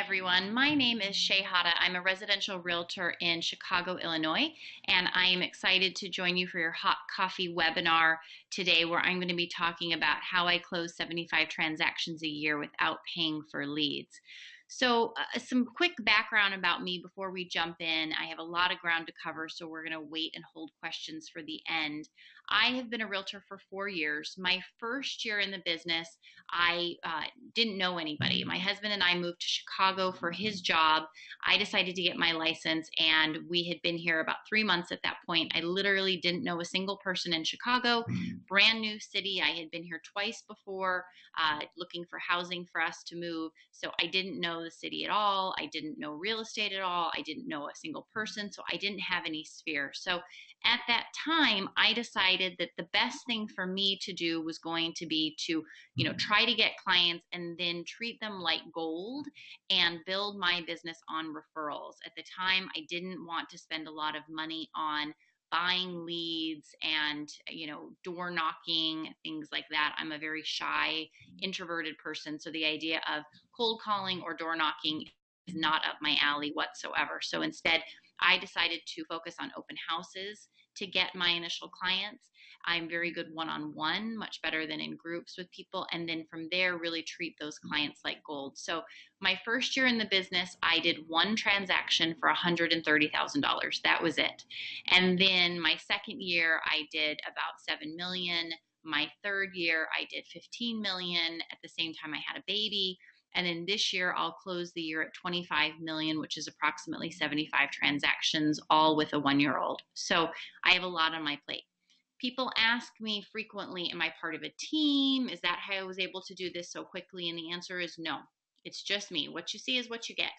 everyone. My name is Shay. I'm a residential realtor in Chicago, Illinois, and I am excited to join you for your hot coffee webinar today where I'm going to be talking about how I close 75 transactions a year without paying for leads. So some quick background about me before we jump in. I have a lot of ground to cover, so we're going to wait and hold questions for the end. I have been a realtor for 4 years. My first year in the business, I didn't know anybody. My husband and I moved to Chicago for his job. I decided to get my license, and we had been here about 3 months at that point. I literally didn't know a single person in Chicago. Brand new city. I had been here twice before, looking for housing for us to move. So I didn't know the city at all. I didn't know real estate at all. I didn't know a single person. So I didn't have any sphere. So at that time, I decided that the best thing for me to do was going to be to, try to get clients and then treat them like gold and build my business on referrals. At the time, I didn't want to spend a lot of money on buying leads and, door knocking, things like that. I'm a very shy, introverted person. So the idea of cold calling or door knocking is not up my alley whatsoever. So instead, I decided to focus on open houses to get my initial clients. I'm very good one-on-one, much better than in groups with people. And then from there, really treat those clients like gold. So my first year in the business, I did one transaction for $130,000. That was it. And then my second year, I did about 7 million. My third year, I did 15 million. At the same time, I had a baby. And then this year, I'll close the year at 25 million, which is approximately 75 transactions, all with a 1-year-old. So I have a lot on my plate. People ask me frequently, am I part of a team? Is that how I was able to do this so quickly? And the answer is no. It's just me. What you see is what you get.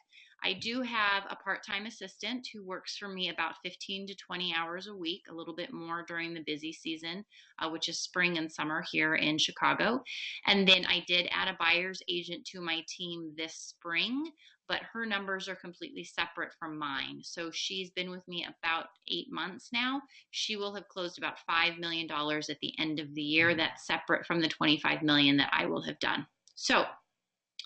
I do have a part-time assistant who works for me about 15 to 20 hours a week, a little bit more during the busy season, which is spring and summer here in Chicago. And then I did add a buyer's agent to my team this spring, but her numbers are completely separate from mine. So she's been with me about 8 months now. She will have closed about $5 million at the end of the year. That's separate from the 25 million that I will have done. So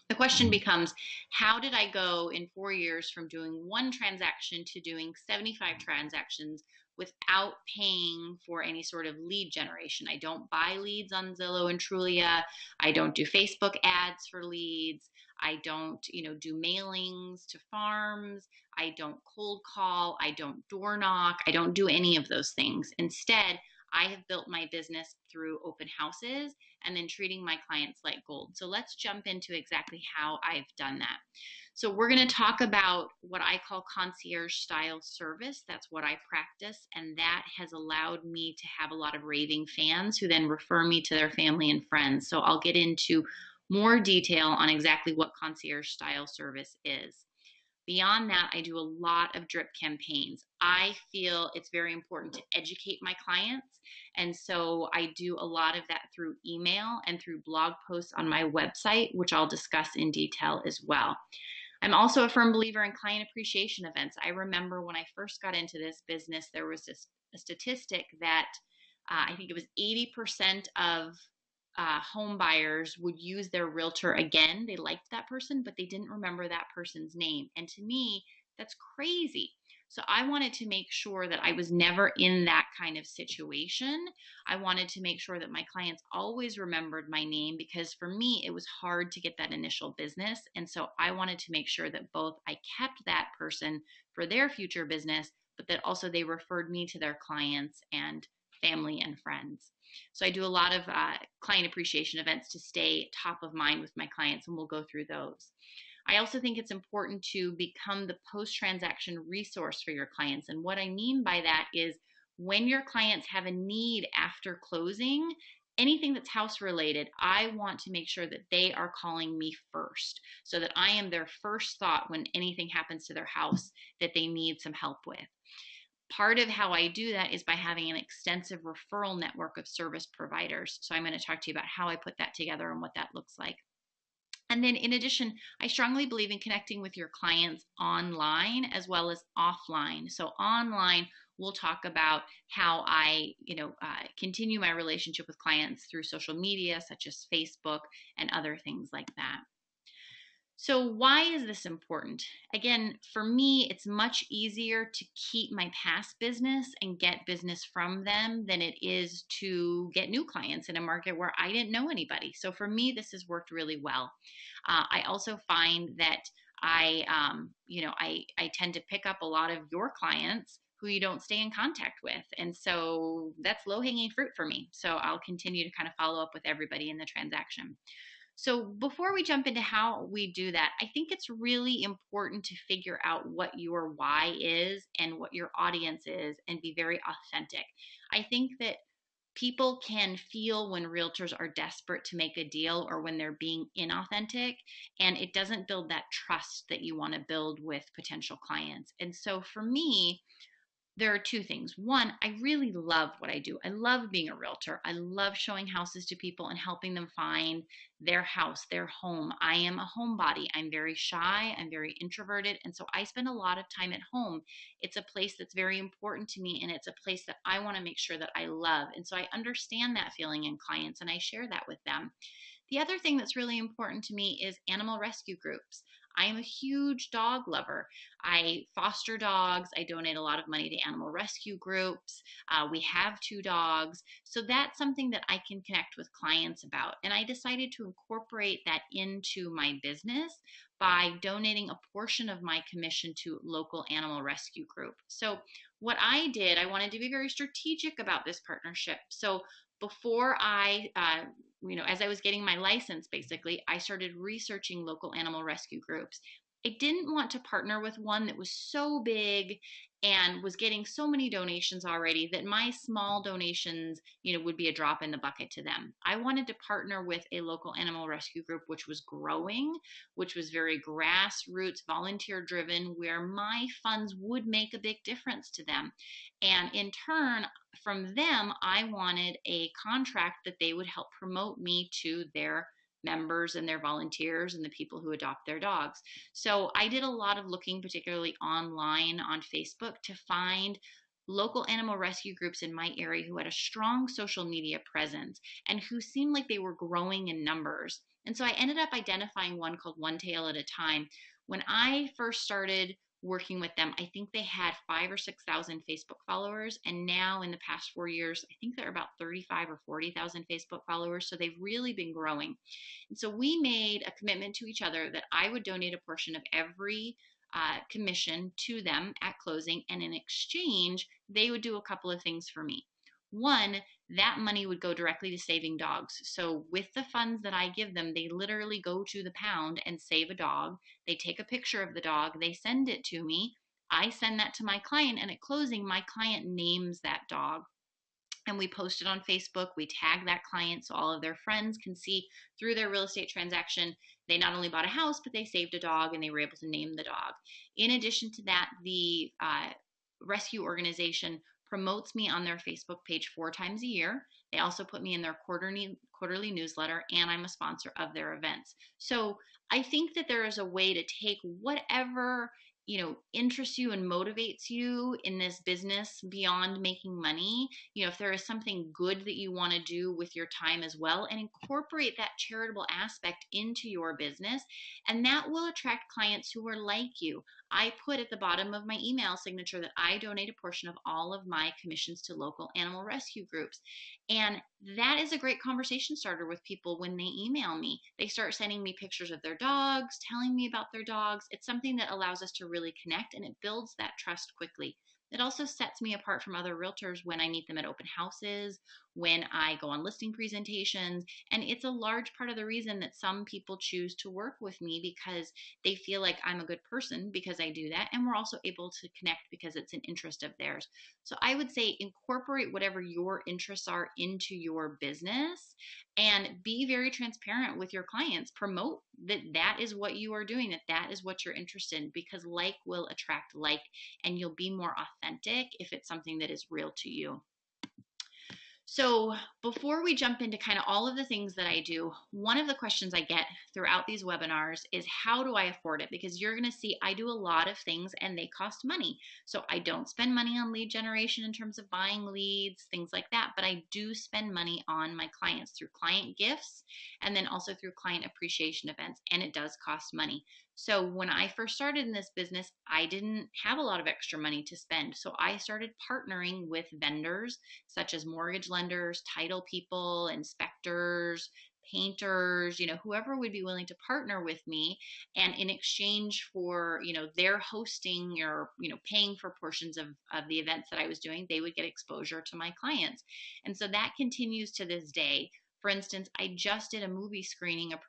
the question becomes, how did I go in 4 years from doing one transaction to doing 75 transactions without paying for any sort of lead generation? I don't buy leads on Zillow and Trulia. I don't do Facebook ads for leads. I don't, do mailings to farms. I don't cold call. I don't door knock. I don't do any of those things. Instead, I have built my business through open houses and then treating my clients like gold. So let's jump into exactly how I've done that. So we're going to talk about what I call concierge style service. That's what I practice, and that has allowed me to have a lot of raving fans who then refer me to their family and friends. So I'll get into more detail on exactly what concierge style service is. Beyond that, I do a lot of drip campaigns. I feel it's very important to educate my clients. And so I do a lot of that through email and through blog posts on my website, which I'll discuss in detail as well. I'm also a firm believer in client appreciation events. I remember when I first got into this business, there was a statistic that I think it was 80% of home buyers would use their realtor again. They liked that person, but they didn't remember that person's name. And to me, that's crazy. So I wanted to make sure that I was never in that kind of situation. I wanted to make sure that my clients always remembered my name, because for me, it was hard to get that initial business. And so I wanted to make sure that both I kept that person for their future business, but that also they referred me to their clients and family and friends. So I do a lot of client appreciation events to stay top of mind with my clients, and we'll go through those. I also think it's important to become the post-transaction resource for your clients. And what I mean by that is when your clients have a need after closing, anything that's house related, I want to make sure that they are calling me first, so that I am their first thought when anything happens to their house that they need some help with. Part of how I do that is by having an extensive referral network of service providers. So I'm going to talk to you about how I put that together and what that looks like. And then in addition, I strongly believe in connecting with your clients online as well as offline. So online, we'll talk about how I, continue my relationship with clients through social media, such as Facebook and other things like that. So, why is this important? Again, for me, it's much easier to keep my past business and get business from them than it is to get new clients in a market where I didn't know anybody. So, for me, this has worked really well. I also find that I tend to pick up a lot of your clients who you don't stay in contact with. And so that's low hanging fruit for me. So I'll continue to kind of follow up with everybody in the transaction. So, before we jump into how we do that, I think it's really important to figure out what your why is and what your audience is and be very authentic. I think that people can feel when realtors are desperate to make a deal or when they're being inauthentic, and it doesn't build that trust that you want to build with potential clients. And so, for me, there are two things. One, I really love what I do. I love being a realtor. I love showing houses to people and helping them find their house, their home. I am a homebody. I'm very shy. I'm very introverted. And so I spend a lot of time at home. It's a place that's very important to me, and it's a place that I want to make sure that I love. And so I understand that feeling in clients, and I share that with them. The other thing that's really important to me is animal rescue groups. I am a huge dog lover. I foster dogs. I donate a lot of money to animal rescue groups. We have two dogs. So that's something that I can connect with clients about. And I decided to incorporate that into my business by donating a portion of my commission to local animal rescue group. So what I did, I wanted to be very strategic about this partnership. So before as I was getting my license, basically, I started researching local animal rescue groups. I didn't want to partner with one that was so big and was getting so many donations already that my small donations, would be a drop in the bucket to them. I wanted to partner with a local animal rescue group which was growing, which was very grassroots, volunteer driven, where my funds would make a big difference to them. And in turn, from them, I wanted a contract that they would help promote me to their members and their volunteers and the people who adopt their dogs. So I did a lot of looking, particularly online on Facebook, to find local animal rescue groups in my area who had a strong social media presence and who seemed like they were growing in numbers. And so I ended up identifying one called One Tail at a Time. When I first started working with them, I think they had 5 or 6,000 Facebook followers, and now in the past 4 years, I think they're about 35 or 40,000 Facebook followers. So they've really been growing. And so we made a commitment to each other that I would donate a portion of every commission to them at closing, and in exchange, they would do a couple of things for me. One, that money would go directly to saving dogs. So with the funds that I give them, they literally go to the pound and save a dog. They take a picture of the dog, they send it to me. I send that to my client, and at closing, my client names that dog. And we post it on Facebook. We tag that client so all of their friends can see through their real estate transaction. They not only bought a house, but they saved a dog and they were able to name the dog. In addition to that, the rescue organization promotes me on their Facebook page 4 times a year. They also put me in their quarterly newsletter, and I'm a sponsor of their events. So I think that there is a way to take whatever interests you and motivates you in this business beyond making money. If there is something good that you want to do with your time as well, and incorporate that charitable aspect into your business, and that will attract clients who are like you. I put at the bottom of my email signature that I donate a portion of all of my commissions to local animal rescue groups. And that is a great conversation starter with people when they email me. They start sending me pictures of their dogs, telling me about their dogs. It's something that allows us to really connect, and it builds that trust quickly. It also sets me apart from other realtors when I meet them at open houses, when I go on listing presentations. And it's a large part of the reason that some people choose to work with me, because they feel like I'm a good person because I do that. And we're also able to connect because it's an interest of theirs. So I would say incorporate whatever your interests are into your business and be very transparent with your clients. Promote that that is what you are doing, that that is what you're interested in, because like will attract like, and you'll be more authentic if it's something that is real to you. So, before we jump into kind of all of the things that I do, one of the questions I get throughout these webinars is how do I afford it? Because you're going to see I do a lot of things and they cost money. So, I don't spend money on lead generation in terms of buying leads, things like that, but I do spend money on my clients through client gifts and then also through client appreciation events, and it does cost money. So when I first started in this business, I didn't have a lot of extra money to spend. So I started partnering with vendors such as mortgage lenders, title people, inspectors, painters, whoever would be willing to partner with me. And in exchange for, their hosting or, paying for portions of the events that I was doing, they would get exposure to my clients. And so that continues to this day. For instance, I just did a movie screening, a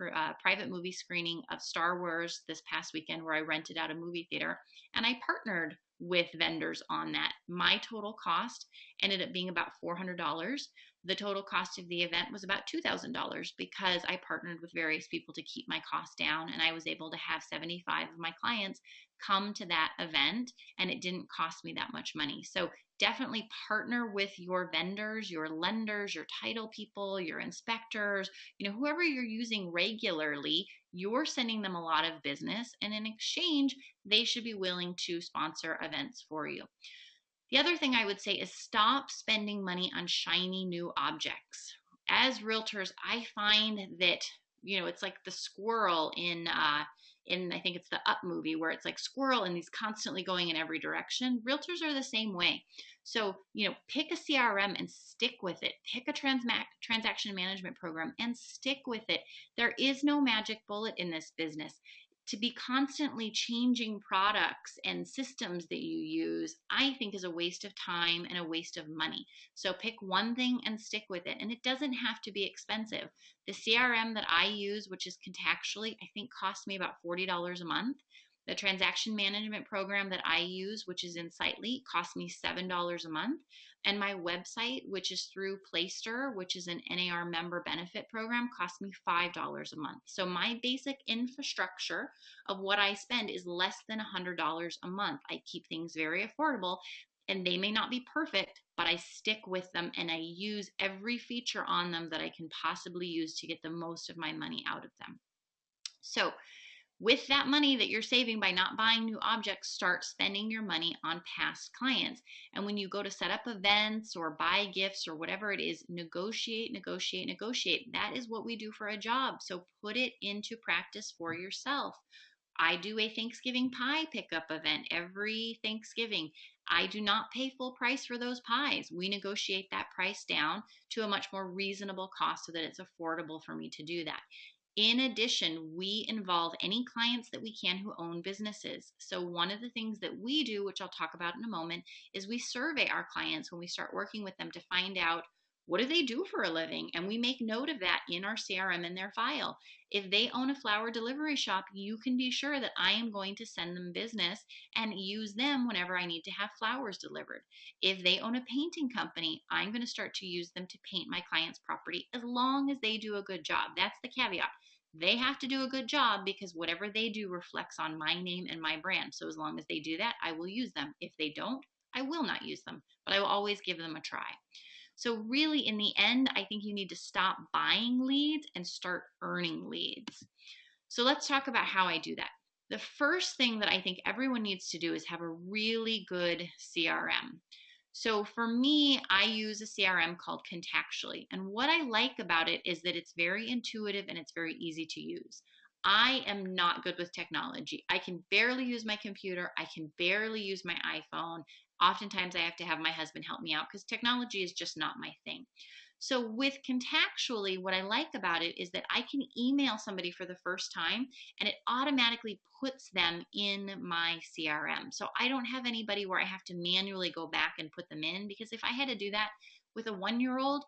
private movie screening of Star Wars this past weekend where I rented out a movie theater and I partnered with vendors on that. My total cost ended up being about $400. The total cost of the event was about $2,000 because I partnered with various people to keep my costs down, and I was able to have 75 of my clients come to that event and it didn't cost me that much money. So definitely partner with your vendors, your lenders, your title people, your inspectors, whoever you're using regularly. You're sending them a lot of business, and in exchange, they should be willing to sponsor events for you. The other thing I would say is stop spending money on shiny new objects. As realtors, I find that it's like the squirrel in I think it's the Up movie where it's like squirrel and he's constantly going in every direction. Realtors are the same way. So, pick a CRM and stick with it. Pick a transaction management program and stick with it. There is no magic bullet in this business. To be constantly changing products and systems that you use, I think is a waste of time and a waste of money. So pick one thing and stick with it. And it doesn't have to be expensive. The CRM that I use, which is Contactually, I think costs me about $40 a month. The transaction management program that I use, which is Insightly, costs me $7 a month. And my website, which is through Playster, which is an NAR member benefit program, costs me $5 a month. So my basic infrastructure of what I spend is less than $100 a month. I keep things very affordable, and they may not be perfect, but I stick with them and I use every feature on them that I can possibly use to get the most of my money out of them. So with that money that you're saving by not buying new objects, start spending your money on past clients. And when you go to set up events or buy gifts or whatever it is, negotiate, negotiate, negotiate. That is what we do for a job. So put it into practice for yourself. I do a Thanksgiving pie pickup event every Thanksgiving. I do not pay full price for those pies. We negotiate that price down to a much more reasonable cost so that it's affordable for me to do that. In addition, we involve any clients that we can who own businesses. So one of the things that we do, which I'll talk about in a moment, is we survey our clients when we start working with them to find out what do they do for a living? And we make note of that in our CRM in their file. If they own a flower delivery shop, you can be sure that I am going to send them business and use them whenever I need to have flowers delivered. If they own a painting company, I'm going to start to use them to paint my client's property as long as they do a good job. That's the caveat. They have to do a good job because whatever they do reflects on my name and my brand. So as long as they do that, I will use them. If they don't, I will not use them, but I will always give them a try. So really, in the end, I think you need to stop buying leads and start earning leads. So let's talk about how I do that. The first thing that I think everyone needs to do is have a really good CRM. So for me, I use a CRM called Contactually. And what I like about it is that it's very intuitive and it's very easy to use. I am not good with technology. I can barely use my computer. I can barely use my iPhone. Oftentimes I have to have my husband help me out because technology is just not my thing. So with Contactually, what I like about it is that I can email somebody for the first time and it automatically puts them in my CRM. So I don't have anybody where I have to manually go back and put them in, because if I had to do that with a 1-year-old,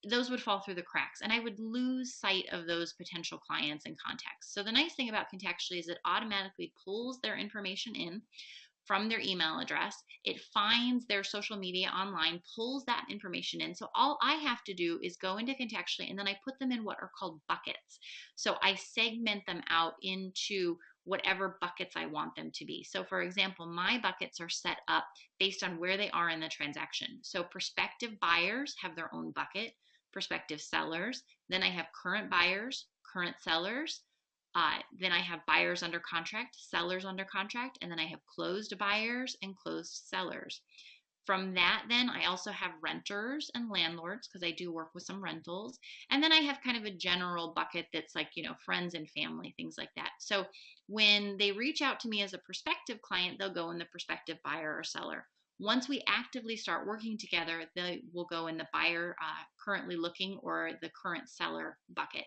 those would fall through the cracks and I would lose sight of those potential clients and contacts. So the nice thing about Contactually is it automatically pulls their information in from their email address. It finds their social media online, pulls that information in. So all I have to do is go into Contactually and then I put them in what are called buckets. So I segment them out into whatever buckets I want them to be. So for example, my buckets are set up based on where they are in the transaction. So prospective buyers have their own bucket, prospective sellers. Then I have current buyers, current sellers. Then I have buyers under contract, sellers under contract, and then I have closed buyers and closed sellers. From that, then I also have renters and landlords because I do work with some rentals. And then I have kind of a general bucket that's like, friends and family, things like that. So when they reach out to me as a prospective client, they'll go in the prospective buyer or seller. Once we actively start working together, they will go in the buyer currently looking or the current seller bucket.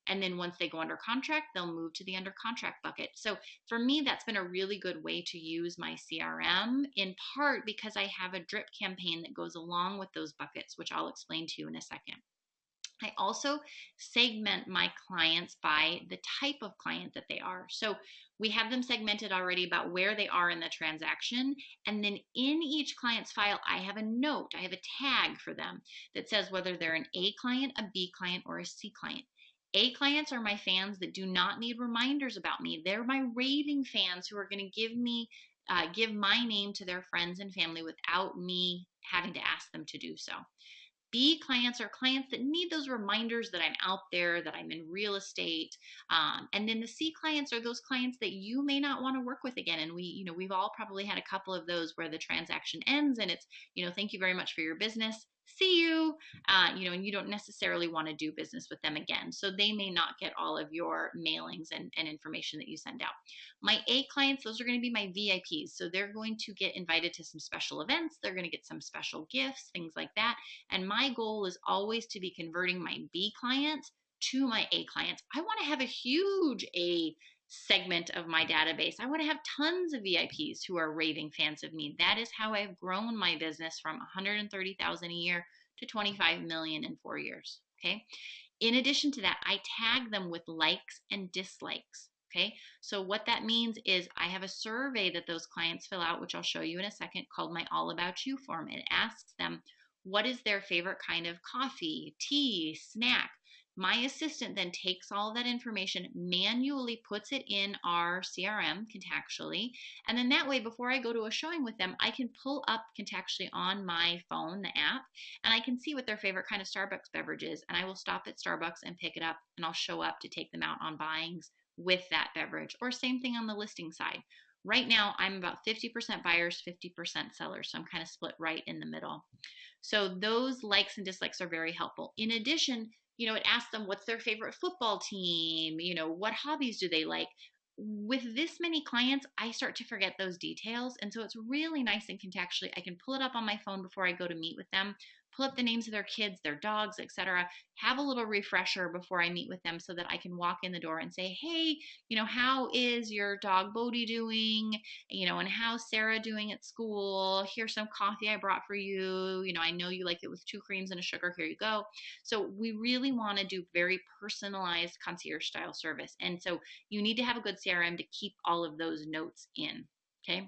And then once they go under contract, they'll move to the under contract bucket. So for me, that's been a really good way to use my CRM, in part because I have a drip campaign that goes along with those buckets, which I'll explain to you in a second. I also segment my clients by the type of client that they are. So we have them segmented already about where they are in the transaction. And then in each client's file, I have a note, I have a tag for them that says whether they're an A client, a B client, or a C client. A clients are my fans that do not need reminders about me. They're my raving fans who are going to give my name to their friends and family without me having to ask them to do so. B clients are clients that need those reminders that I'm out there, that I'm in real estate. And then the C clients are those clients that you may not want to work with again. And we've all probably had a couple of those where the transaction ends and it's, thank you very much for your business. See you, and you don't necessarily want to do business with them again. So they may not get all of your mailings and information that you send out. My A clients, those are going to be my VIPs. So they're going to get invited to some special events. They're going to get some special gifts, things like that. And my goal is always to be converting my B clients to my A clients. I want to have a huge A segment of my database. I want to have tons of VIPs who are raving fans of me. That is how I've grown my business from 130,000 a year to 25 million in 4 years. Okay. In addition to that, I tag them with likes and dislikes. Okay. So what that means is I have a survey that those clients fill out, which I'll show you in a second, called my All About You form. It asks them what is their favorite kind of coffee, tea, snack. My assistant then takes all of that information, manually puts it in our CRM contextually, and then that way, before I go to a showing with them, I can pull up contextually on my phone, the app, and I can see what their favorite kind of Starbucks beverage is, and I will stop at Starbucks and pick it up, and I'll show up to take them out on buyings with that beverage, or same thing on the listing side. Right now, I'm about 50% buyers, 50% sellers, so I'm kind of split right in the middle. So those likes and dislikes are very helpful. In addition, it asks them what's their favorite football team, what hobbies do they like. With this many clients, I start to forget those details. And so it's really nice and contextually, I can pull it up on my phone before I go to meet with them, pull up the names of their kids, their dogs, etc. Have a little refresher before I meet with them so that I can walk in the door and say, hey, how is your dog Bodie doing? And how's Sarah doing at school? Here's some coffee I brought for you. I know you like it with 2 creams and a sugar. Here you go. So we really want to do very personalized concierge style service. And so you need to have a good CRM to keep all of those notes in. Okay.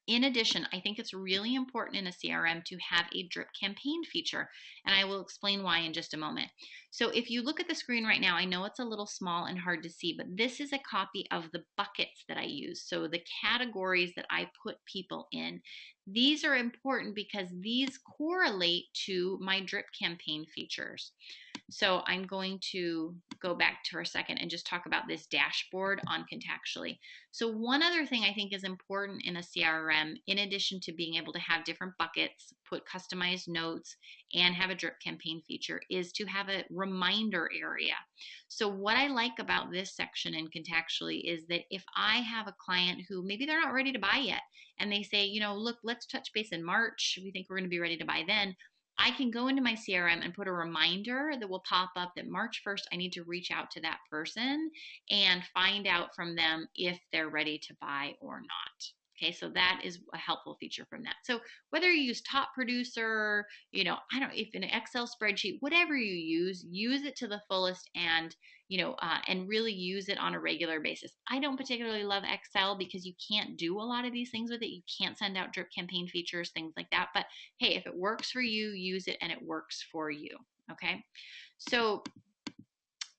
In addition, I think it's really important in a CRM to have a drip campaign feature, and I will explain why in just a moment. So if you look at the screen right now, I know it's a little small and hard to see, but this is a copy of the buckets that I use. So the categories that I put people in. These are important because these correlate to my drip campaign features. So I'm going to go back for a second and just talk about this dashboard on contextually. So one other thing I think is important in a CRM, in addition to being able to have different buckets, put customized notes, and have a drip campaign feature, is to have a reminder area. So what I like about this section in contextually is that if I have a client who maybe they're not ready to buy yet, and they say, look, let's touch base in March. We think we're going to be ready to buy then. I can go into my CRM and put a reminder that will pop up that March 1st, I need to reach out to that person and find out from them if they're ready to buy or not. Okay, so that is a helpful feature from that. So whether you use Top Producer, if an Excel spreadsheet, whatever you use it to the fullest and, and really use it on a regular basis. I don't particularly love Excel because you can't do a lot of these things with it. You can't send out drip campaign features, things like that. But hey, if it works for you, use it and it works for you. Okay, so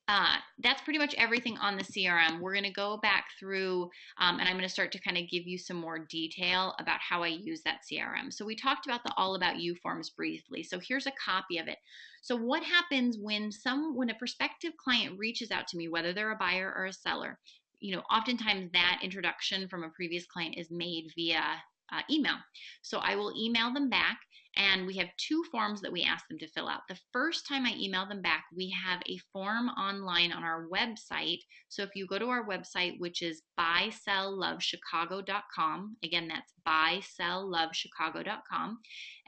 That's pretty much everything on the CRM. We're going to go back through and I'm going to start to kind of give you some more detail about how I use that CRM. So we talked about the All About You forms briefly. So here's a copy of it. So what happens when a prospective client reaches out to me, whether they're a buyer or a seller, oftentimes that introduction from a previous client is made via email. So I will email them back, and we have two forms that we ask them to fill out. The first time I email them back, we have a form online on our website. So if you go to our website, which is buyselllovechicago.com, again, that's buyselllovechicago.com,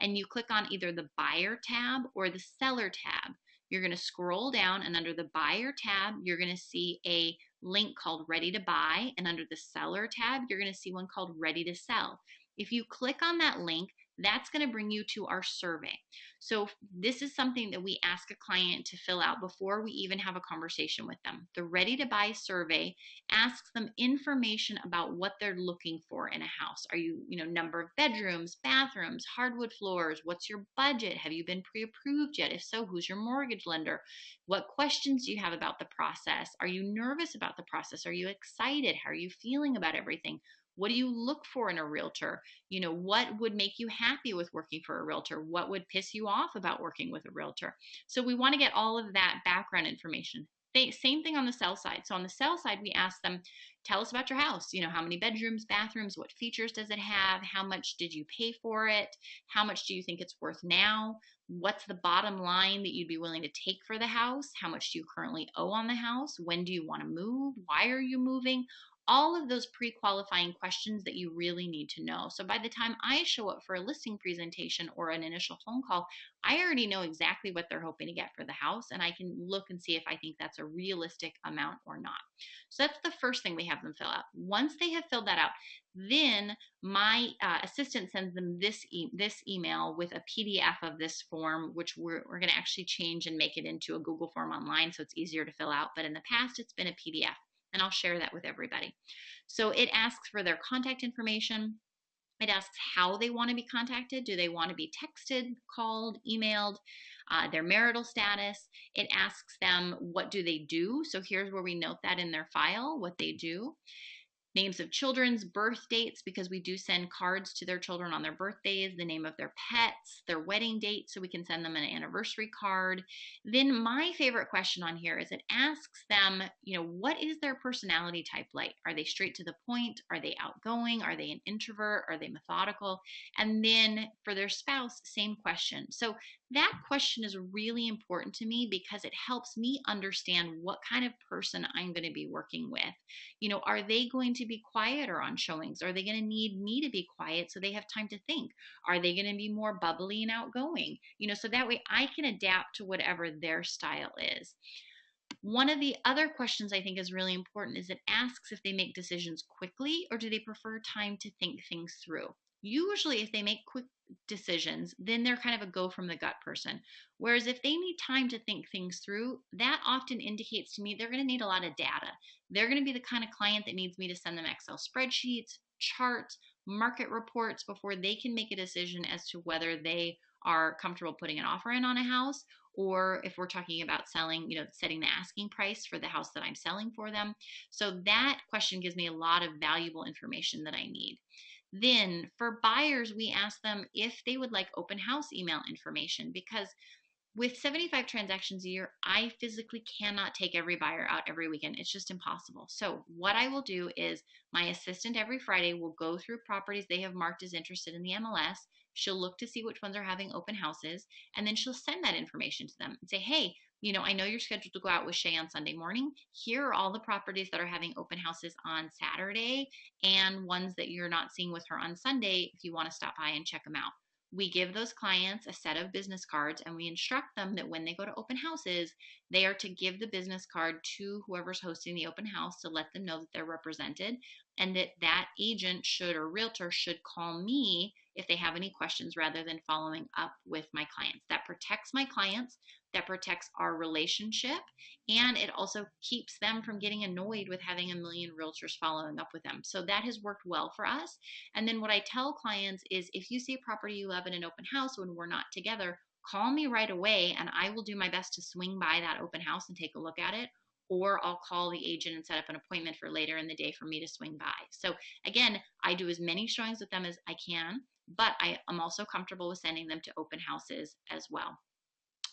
and you click on either the buyer tab or the seller tab, you're going to scroll down, and under the buyer tab, you're going to see a link called Ready to Buy, and under the seller tab, you're going to see one called Ready to Sell. If you click on that link, that's going to bring you to our survey. So this is something that we ask a client to fill out before we even have a conversation with them. The Ready to Buy survey asks them information about what they're looking for in a house. Are you, number of bedrooms, bathrooms, hardwood floors? What's your budget? Have you been pre-approved yet? If so, who's your mortgage lender? What questions do you have about the process? Are you nervous about the process? Are you excited? How are you feeling about everything? What do you look for in a realtor? What would make you happy with working for a realtor? What would piss you off about working with a realtor? So we want to get all of that background information. Same thing on the sell side. So on the sell side, we ask them, tell us about your house. How many bedrooms, bathrooms, what features does it have? How much did you pay for it? How much do you think it's worth now? What's the bottom line that you'd be willing to take for the house? How much do you currently owe on the house? When do you want to move? Why are you moving? All of those pre-qualifying questions that you really need to know. So by the time I show up for a listing presentation or an initial phone call, I already know exactly what they're hoping to get for the house, and I can look and see if I think that's a realistic amount or not. So that's the first thing we have them fill out. Once they have filled that out, then my assistant sends them this email with a PDF of this form, which we're going to actually change and make it into a Google form online so it's easier to fill out. But in the past, it's been a PDF. And I'll share that with everybody. So it asks for their contact information. It asks how they want to be contacted. Do they want to be texted, called, emailed, their marital status? It asks them what do they do. So here's where we note that in their file, what they do. Names of children's birth dates, because we do send cards to their children on their birthdays, the name of their pets, their wedding date, so we can send them an anniversary card. Then my favorite question on here is it asks them, what is their personality type like? Are they straight to the point? Are they outgoing? Are they an introvert? Are they methodical? And then for their spouse, same question. So that question is really important to me because it helps me understand what kind of person I'm going to be working with. Are they going to be quieter on showings? Are they going to need me to be quiet so they have time to think? Are they going to be more bubbly and outgoing? So that way I can adapt to whatever their style is. One of the other questions I think is really important is it asks if they make decisions quickly or do they prefer time to think things through. Usually if they make quick decisions, then they're kind of a go from the gut person. Whereas if they need time to think things through, that often indicates to me they're going to need a lot of data. They're going to be the kind of client that needs me to send them Excel spreadsheets, charts, market reports before they can make a decision as to whether they are comfortable putting an offer in on a house, or if we're talking about selling, setting the asking price for the house that I'm selling for them. So that question gives me a lot of valuable information that I need. Then for buyers, we ask them if they would like open house email information, because with 75 transactions a year, I physically cannot take every buyer out every weekend. It's just impossible. So what I will do is my assistant every Friday will go through properties they have marked as interested in the MLS. She'll look to see which ones are having open houses, and then she'll send that information to them and say, hey, I know you're scheduled to go out with Shay on Sunday morning. Here are all the properties that are having open houses on Saturday and ones that you're not seeing with her on Sunday if you want to stop by and check them out. We give those clients a set of business cards and we instruct them that when they go to open houses, they are to give the business card to whoever's hosting the open house to let them know that they're represented, and that agent or realtor should call me if they have any questions rather than following up with my clients. That protects my clients, that protects our relationship, and it also keeps them from getting annoyed with having a million realtors following up with them. So that has worked well for us. And then what I tell clients is if you see a property you love in an open house when we're not together, call me right away and I will do my best to swing by that open house and take a look at it. or I'll call the agent and set up an appointment for later in the day for me to swing by. So again, I do as many showings with them as I can, but I am also comfortable with sending them to open houses as well.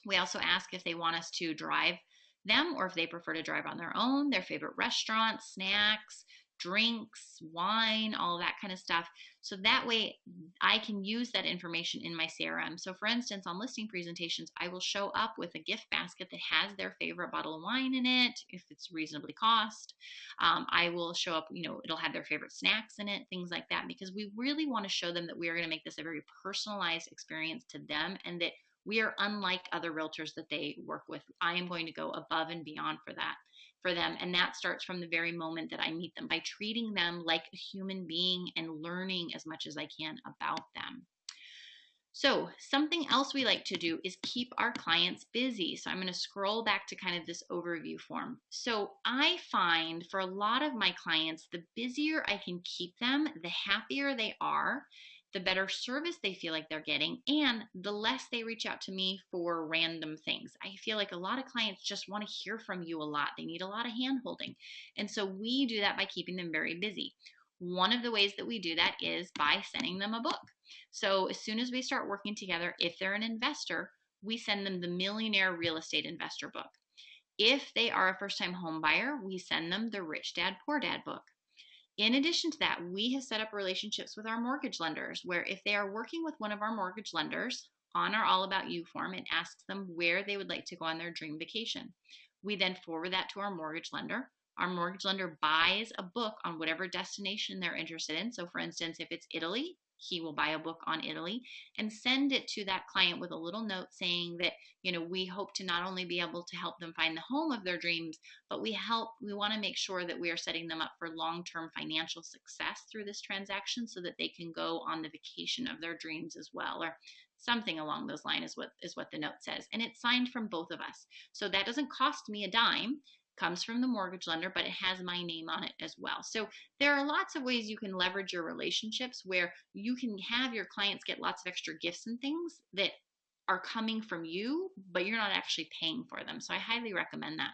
We also ask if they want us to drive them or if they prefer to drive on their own, their favorite restaurants, snacks, drinks, wine, all that kind of stuff. So that way I can use that information in my CRM. So for instance, on listing presentations, I will show up with a gift basket that has their favorite bottle of wine in it, if it's reasonably cost. I will show up, it'll have their favorite snacks in it, things like that, because we really want to show them that we are going to make this a very personalized experience to them and that we are unlike other realtors that they work with. I am going to go above and beyond for them. And that starts from the very moment that I meet them by treating them like a human being and learning as much as I can about them. So something else we like to do is keep our clients busy. So I'm going to scroll back to kind of this overview form. So I find for a lot of my clients, the busier I can keep them, the happier they are, the better service they feel like they're getting, and the less they reach out to me for random things. I feel like a lot of clients just want to hear from you a lot. They need a lot of hand holding. And so we do that by keeping them very busy. One of the ways that we do that is by sending them a book. So as soon as we start working together, if they're an investor, we send them the Millionaire Real Estate Investor book. If they are a first-time home buyer, we send them the Rich Dad, Poor Dad book. In addition to that, we have set up relationships with our mortgage lenders where if they are working with one of our mortgage lenders on our All About You form, it asks them where they would like to go on their dream vacation. We then forward that to our mortgage lender. Our mortgage lender buys a book on whatever destination they're interested in. So for instance, if it's Italy, he will buy a book on Italy and send it to that client with a little note saying that, we hope to not only be able to help them find the home of their dreams, but we want to make sure that we are setting them up for long-term financial success through this transaction so that they can go on the vacation of their dreams as well, or something along those lines is what the note says. And it's signed from both of us. So that doesn't cost me a dime. Comes from the mortgage lender, but it has my name on it as well. So there are lots of ways you can leverage your relationships where you can have your clients get lots of extra gifts and things that are coming from you, but you're not actually paying for them. So I highly recommend that.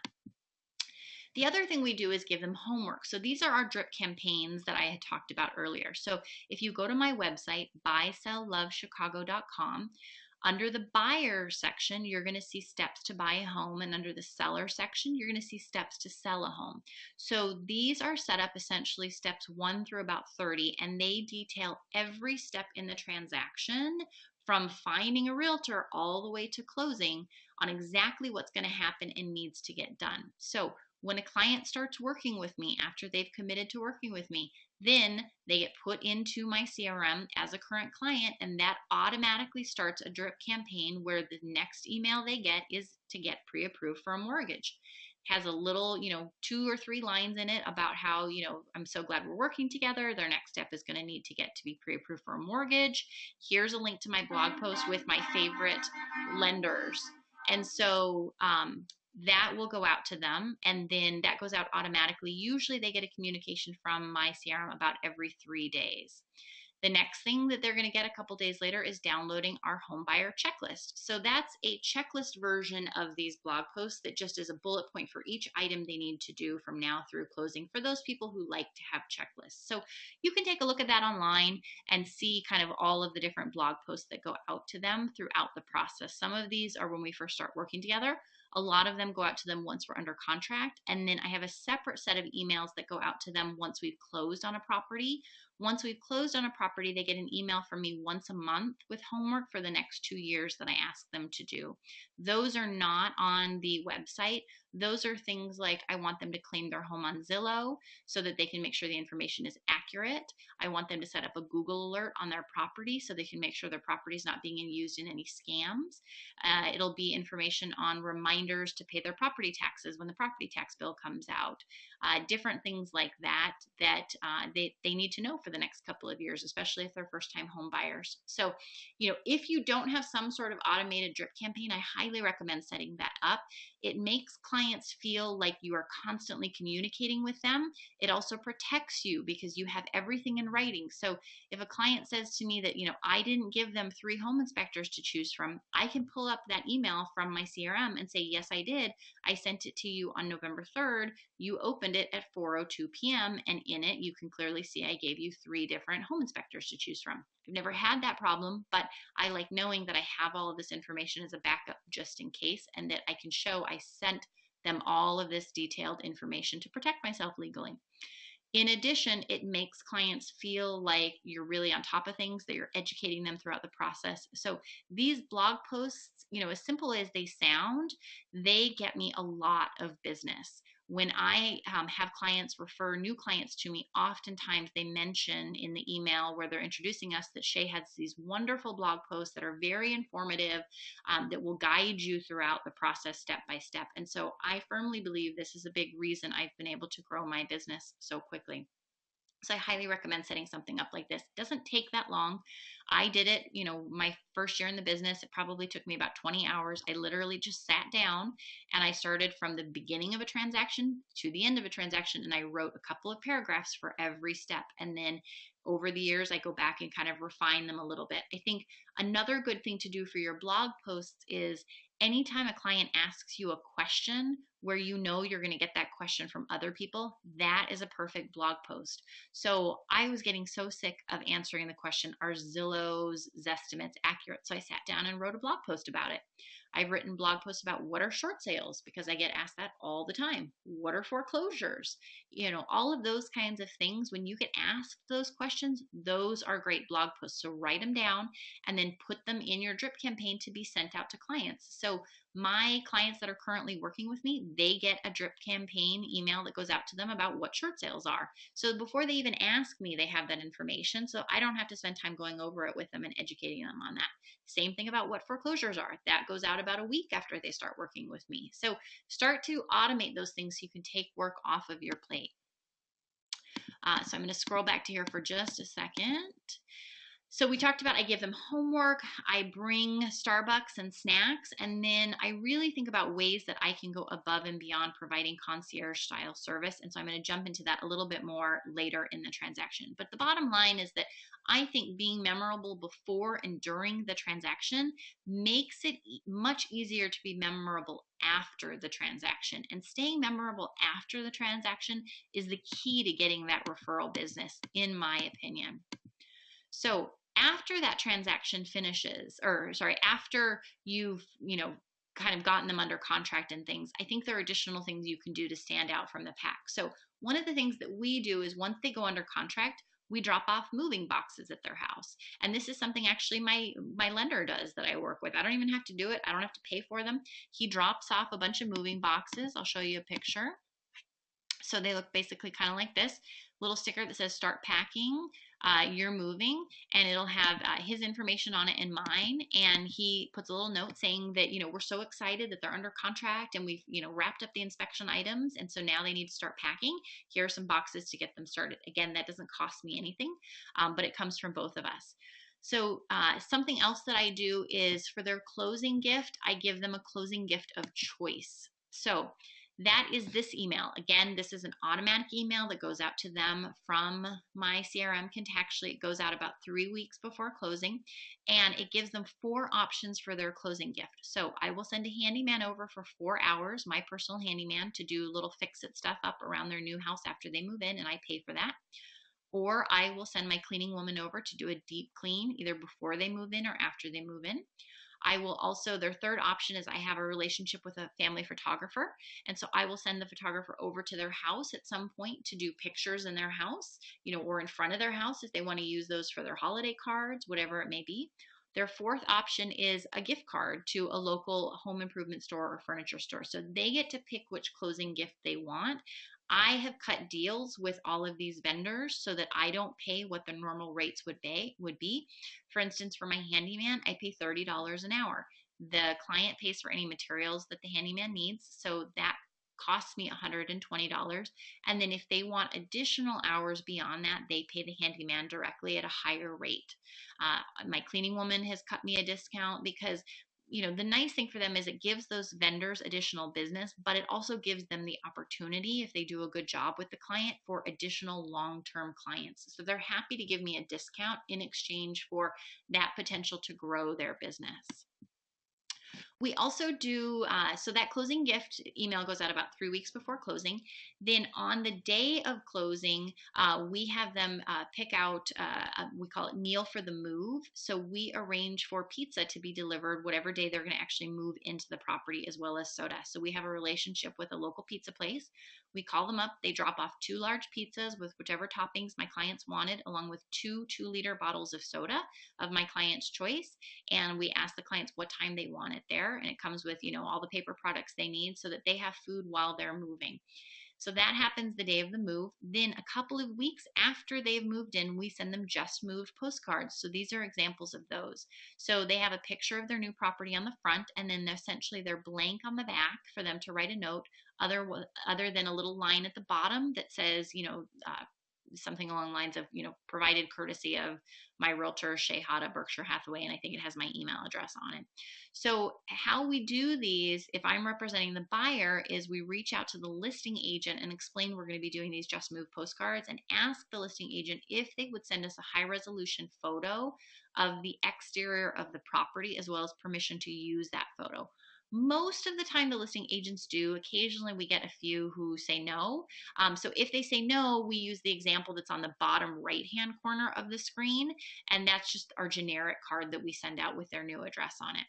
The other thing we do is give them homework. So these are our drip campaigns that I had talked about earlier. So if you go to my website, buyselllovechicago.com, under the buyer section, you're going to see steps to buy a home, and under the seller section, you're going to see steps to sell a home. So these are set up essentially steps 1 through about 30, and they detail every step in the transaction from finding a realtor all the way to closing on exactly what's going to happen and needs to get done. So when a client starts working with me after they've committed to working with me, then they get put into my CRM as a current client, and that automatically starts a drip campaign where the next email they get is to get pre-approved for a mortgage. It has a little, 2 or 3 lines in it about how, I'm so glad we're working together. Their next step is going to need to get to be pre-approved for a mortgage. Here's a link to my blog post with my favorite lenders. And so, that will go out to them, and then that goes out automatically. Usually they get a communication from my CRM about every 3 days. The next thing that they're going to get a couple days later is downloading our home buyer checklist. So that's a checklist version of these blog posts that just is a bullet point for each item they need to do from now through closing for those people who like to have checklists. So you can take a look at that online and see kind of all of the different blog posts that go out to them throughout the process. Some of these are when we first start working together. A lot of them go out to them once we're under contract. And then I have a separate set of emails that go out to them once we've closed on a property. Once we've closed on a property, they get an email from me once a month with homework for the next 2 years that I ask them to do. Those are not on the website. Those are things like I want them to claim their home on Zillow so that they can make sure the information is accurate. I want them to set up a Google alert on their property so they can make sure their property is not being used in any scams. It'll be information on reminders to pay their property taxes when the property tax bill comes out. Different things like that they need to know for the next couple of years, especially if they're first-time home buyers. So, if you don't have some sort of automated drip campaign, I highly recommend setting that up. It makes clients feel like you are constantly communicating with them. It also protects you because you have everything in writing. So if a client says to me that, I didn't give them 3 home inspectors to choose from, I can pull up that email from my CRM and say, yes, I did. I sent it to you on November 3rd. You opened it at 4:02 p.m. and in it, you can clearly see I gave you 3 different home inspectors to choose from. I've never had that problem, but I like knowing that I have all of this information as a backup just in case, and that I can show I sent them all of this detailed information to protect myself legally. In addition, it makes clients feel like you're really on top of things, that you're educating them throughout the process. So these blog posts, as simple as they sound, they get me a lot of business. When I have clients refer new clients to me, oftentimes they mention in the email where they're introducing us that Shay has these wonderful blog posts that are very informative, that will guide you throughout the process step by step. And so I firmly believe this is a big reason I've been able to grow my business so quickly. So I highly recommend setting something up like this. It doesn't take that long. I did it, my first year in the business. It probably took me about 20 hours. I literally just sat down and I started from the beginning of a transaction to the end of a transaction. And I wrote a couple of paragraphs for every step. And then over the years, I go back and kind of refine them a little bit. I think another good thing to do for your blog posts is anytime a client asks you a question where you're going to get that question from other people, that is a perfect blog post. So I was getting so sick of answering the question, are Zillow's Zestimates accurate? So I sat down and wrote a blog post about it. I've written blog posts about what are short sales, because I get asked that all the time. What are foreclosures? All of those kinds of things. When you get asked those questions, those are great blog posts. So write them down and then put them in your drip campaign to be sent out to clients. So my clients that are currently working with me, they get a drip campaign email that goes out to them about what short sales are. So before they even ask me, they have that information. So I don't have to spend time going over it with them and educating them on that. Same thing about what foreclosures are. That goes out about a week after they start working with me. So start to automate those things so you can take work off of your plate. So I'm going to scroll back to here for just a second. So we talked about I give them homework, I bring Starbucks and snacks, and then I really think about ways that I can go above and beyond providing concierge style service. And so I'm going to jump into that a little bit more later in the transaction. But the bottom line is that I think being memorable before and during the transaction makes it much easier to be memorable after the transaction. And staying memorable after the transaction is the key to getting that referral business, in my opinion. So after that transaction finishes, after you've, kind of gotten them under contract and things, I think there are additional things you can do to stand out from the pack. So one of the things that we do is once they go under contract, we drop off moving boxes at their house. And this is something actually my lender does that I work with. I don't even have to do it. I don't have to pay for them. He drops off a bunch of moving boxes. I'll show you a picture. So they look basically kind of like this. Little sticker that says start packing, you're moving, and it'll have his information on it and mine. And he puts a little note saying that, we're so excited that they're under contract and we've, wrapped up the inspection items. And so now they need to start packing. Here are some boxes to get them started. Again, that doesn't cost me anything, but it comes from both of us. So something else that I do is for their closing gift, I give them a closing gift of choice. So that is this email. Again, this is an automatic email that goes out to them from my CRM contextually. It goes out about 3 weeks before closing, and it gives them 4 options for their closing gift. So I will send a handyman over for 4 hours, my personal handyman, to do little fix-it stuff up around their new house after they move in, and I pay for that. Or I will send my cleaning woman over to do a deep clean either before they move in or after they move in. I will also, their third option is I have a relationship with a family photographer. And so I will send the photographer over to their house at some point to do pictures in their house, or in front of their house if they want to use those for their holiday cards, whatever it may be. Their fourth option is a gift card to a local home improvement store or furniture store. So they get to pick which closing gift they want. I have cut deals with all of these vendors so that I don't pay what the normal rates would be. For instance, for my handyman, I pay $30 an hour. The client pays for any materials that the handyman needs, so that costs me $120. And then if they want additional hours beyond that, they pay the handyman directly at a higher rate. My cleaning woman has cut me a discount because the nice thing for them is it gives those vendors additional business, but it also gives them the opportunity, if they do a good job with the client, for additional long-term clients. So they're happy to give me a discount in exchange for that potential to grow their business. We also do, so that closing gift email goes out about 3 weeks before closing. Then on the day of closing, we have them pick out, we call it meal for the move. So we arrange for pizza to be delivered whatever day they're going to actually move into the property, as well as soda. So we have a relationship with a local pizza place. We call them up, they drop off 2 large pizzas with whichever toppings my clients wanted, along with 2 2-liter bottles of soda of my client's choice. And we ask the clients what time they want it there. And it comes with, all the paper products they need so that they have food while they're moving. So that happens the day of the move. Then a couple of weeks after they've moved in, we send them just moved postcards. So these are examples of those. So they have a picture of their new property on the front, and then essentially they're blank on the back for them to write a note, other than a little line at the bottom that says, something along the lines of, provided courtesy of my realtor, Shay, Berkshire Hathaway, and I think it has my email address on it. So how we do these, if I'm representing the buyer, is we reach out to the listing agent and explain we're going to be doing these just move postcards, and ask the listing agent if they would send us a high resolution photo of the exterior of the property, as well as permission to use that photo. Most of the time the listing agents do. Occasionally we get a few who say no. So if they say no, we use the example that's on the bottom right-hand corner of the screen, and that's just our generic card that we send out with their new address on it.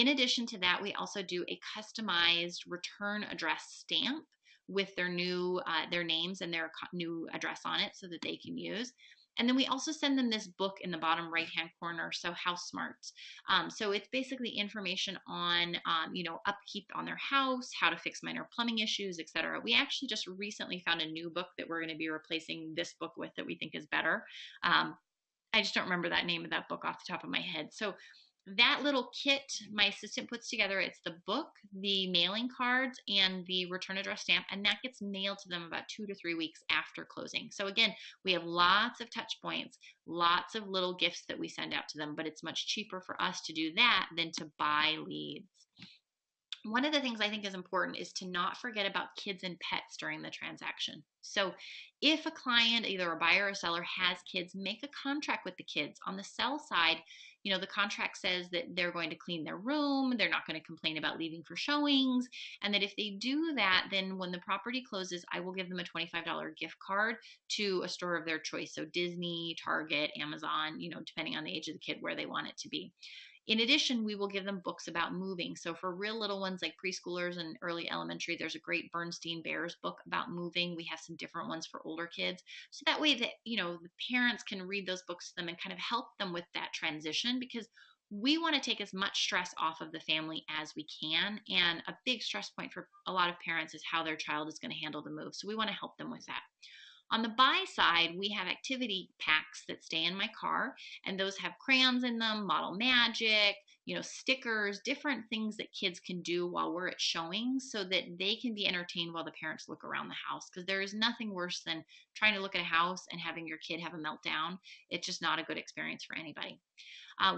In addition to that, we also do a customized return address stamp with their new their names and their new address on it so that they can use. And then we also send them this book in the bottom right-hand corner, so House Smarts. So it's basically information on, upkeep on their house, how to fix minor plumbing issues, etc. We actually just recently found a new book that we're going to be replacing this book with that we think is better. I just don't remember that name of that book off the top of my head. So that little kit my assistant puts together, it's the book, the mailing cards, and the return address stamp, and that gets mailed to them about 2 to 3 weeks after closing. So again, we have lots of touch points, lots of little gifts that we send out to them, but it's much cheaper for us to do that than to buy leads. One of the things I think is important is to not forget about kids and pets during the transaction. So if a client, either a buyer or a seller, has kids, make a contract with the kids. On the sell side, the contract says that they're going to clean their room, they're not going to complain about leaving for showings, and that if they do that, then when the property closes, I will give them a $25 gift card to a store of their choice. So Disney, Target, Amazon, depending on the age of the kid, where they want it to be. In addition, we will give them books about moving. So for real little ones like preschoolers and early elementary, there's a great Bernstein Bears book about moving. We have some different ones for older kids. So that way that, the parents can read those books to them and kind of help them with that transition, because we want to take as much stress off of the family as we can. And a big stress point for a lot of parents is how their child is going to handle the move. So we want to help them with that. On the buy side, we have activity packs that stay in my car, and those have crayons in them, model magic, stickers, different things that kids can do while we're at showings so that they can be entertained while the parents look around the house. Because there is nothing worse than trying to look at a house and having your kid have a meltdown. It's just not a good experience for anybody.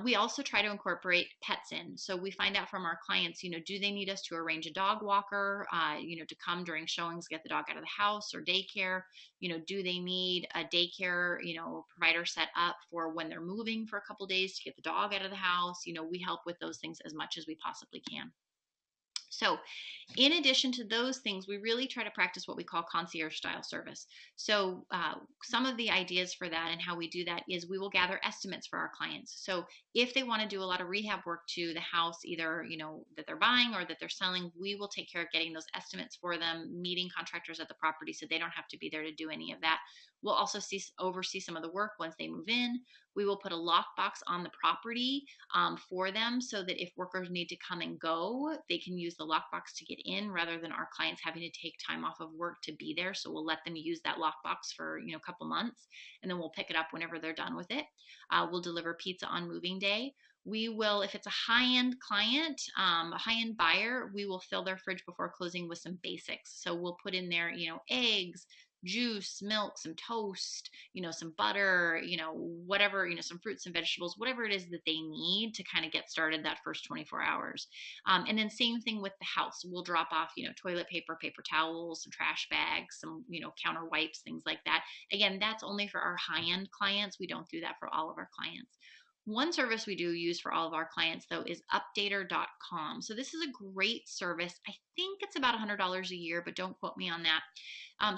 We also try to incorporate pets in. So we find out from our clients, do they need us to arrange a dog walker, to come during showings, get the dog out of the house, or daycare? Do they need a daycare, provider set up for when they're moving for a couple days to get the dog out of the house? We help with those things as much as we possibly can. So in addition to those things, we really try to practice what we call concierge style service. So some of the ideas for that and how we do that is we will gather estimates for our clients. So if they want to do a lot of rehab work to the house, either, that they're buying or that they're selling, we will take care of getting those estimates for them, meeting contractors at the property so they don't have to be there to do any of that. We'll also oversee some of the work once they move in. We will put a lockbox on the property for them so that if workers need to come and go, they can use the lockbox to get in rather than our clients having to take time off of work to be there. So we'll let them use that lockbox for a couple months, and then we'll pick it up whenever they're done with it. We'll deliver pizza on moving day. We will, if it's a high-end client, a high-end buyer, we will fill their fridge before closing with some basics. So we'll put in there, eggs, juice, milk, some toast, some butter, whatever, some fruits and vegetables, whatever it is that they need to kind of get started that first 24 hours. And then same thing with the house. We'll drop off, toilet paper, paper towels, some trash bags, some, counter wipes, things like that. Again, that's only for our high-end clients. We don't do that for all of our clients. One service we do use for all of our clients, though, is updater.com. So this is a great service. I think it's about $100 a year, but don't quote me on that.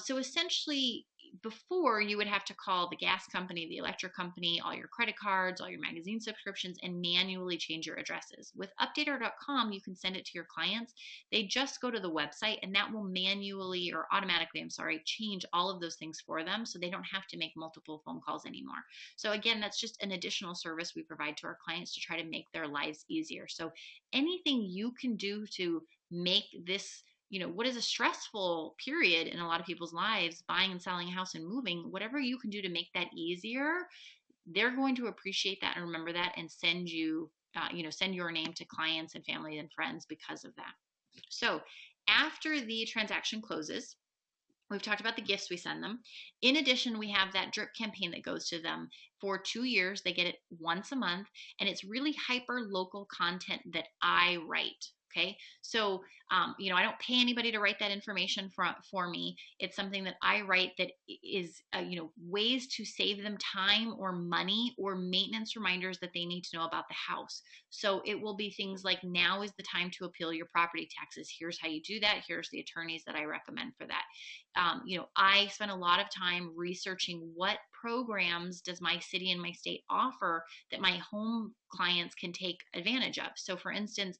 So essentially, before you would have to call the gas company, the electric company, all your credit cards, all your magazine subscriptions, and manually change your addresses. With updater.com, you can send it to your clients. They just go to the website, and that will manually or automatically, change all of those things for them, so they don't have to make multiple phone calls anymore. So again, that's just an additional service we provide to our clients to try to make their lives easier. So anything you can do to make this, what is a stressful period in a lot of people's lives, buying and selling a house and moving, whatever you can do to make that easier, they're going to appreciate that and remember that and send you, send your name to clients and family and friends because of that. So after the transaction closes, we've talked about the gifts we send them. In addition, we have that drip campaign that goes to them for 2 years. They get it once a month, and it's really hyper local content that I write. Okay, so I don't pay anybody to write that information for me. It's something that I write that is ways to save them time or money or maintenance reminders that they need to know about the house. So it will be things like, now is the time to appeal your property taxes. Here's how you do that. Here's the attorneys that I recommend for that. I spend a lot of time researching what programs does my city and my state offer that my home clients can take advantage of. So for instance,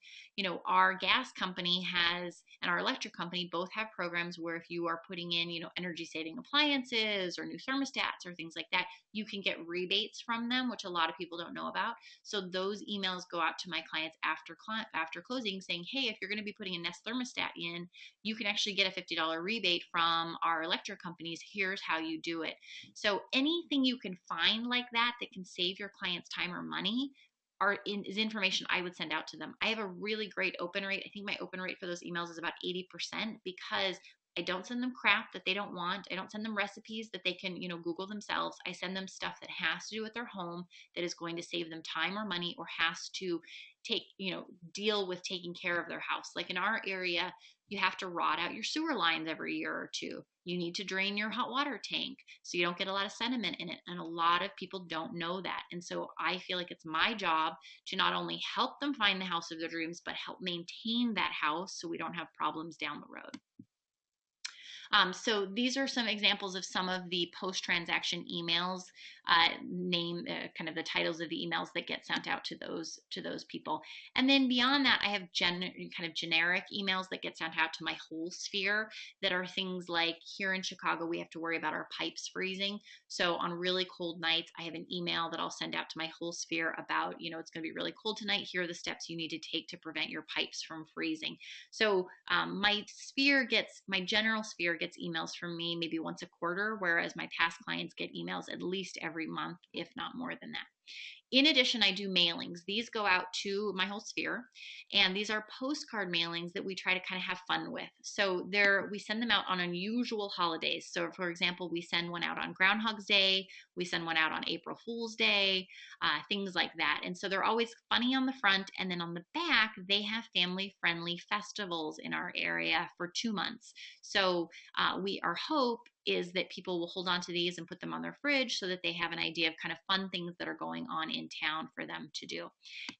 our gas company has, and our electric company both have programs where if you are putting in, energy saving appliances or new thermostats or things like that, you can get rebates from them, which a lot of people don't know about. So those emails go out to my clients after closing saying, hey, if you're going to be putting a Nest thermostat in, you can actually get a $50 rebate from our electric companies. Here's how you do it. So anything you can find like that can save your clients time or money is information I would send out to them. I have a really great open rate. I think my open rate for those emails is about 80% because I don't send them crap that they don't want. I don't send them recipes that they can, Google themselves. I send them stuff that has to do with their home, that is going to save them time or money, or has to deal with taking care of their house. Like in our area, you have to rot out your sewer lines every year or two. You need to drain your hot water tank so you don't get a lot of sediment in it. And a lot of people don't know that. And so I feel like it's my job to not only help them find the house of their dreams, but help maintain that house so we don't have problems down the road. So these are some examples of some of the post-transaction emails, kind of the titles of the emails that get sent out to those people. And then beyond that, I have kind of generic emails that get sent out to my whole sphere that are things like, here in Chicago, we have to worry about our pipes freezing. So on really cold nights, I have an email that I'll send out to my whole sphere about, it's going to be really cold tonight. Here are the steps you need to take to prevent your pipes from freezing. So my general sphere gets emails from me maybe once a quarter, whereas my past clients get emails at least every month, if not more than that. In addition, I do mailings. These go out to my whole sphere, and these are postcard mailings that we try to kind of have fun with. So we send them out on unusual holidays. So for example, we send one out on Groundhog's Day, we send one out on April Fool's Day, things like that. And so they're always funny on the front, and then on the back, they have family-friendly festivals in our area for 2 months. So our hope is that people will hold on to these and put them on their fridge so that they have an idea of kind of fun things that are going on in town for them to do.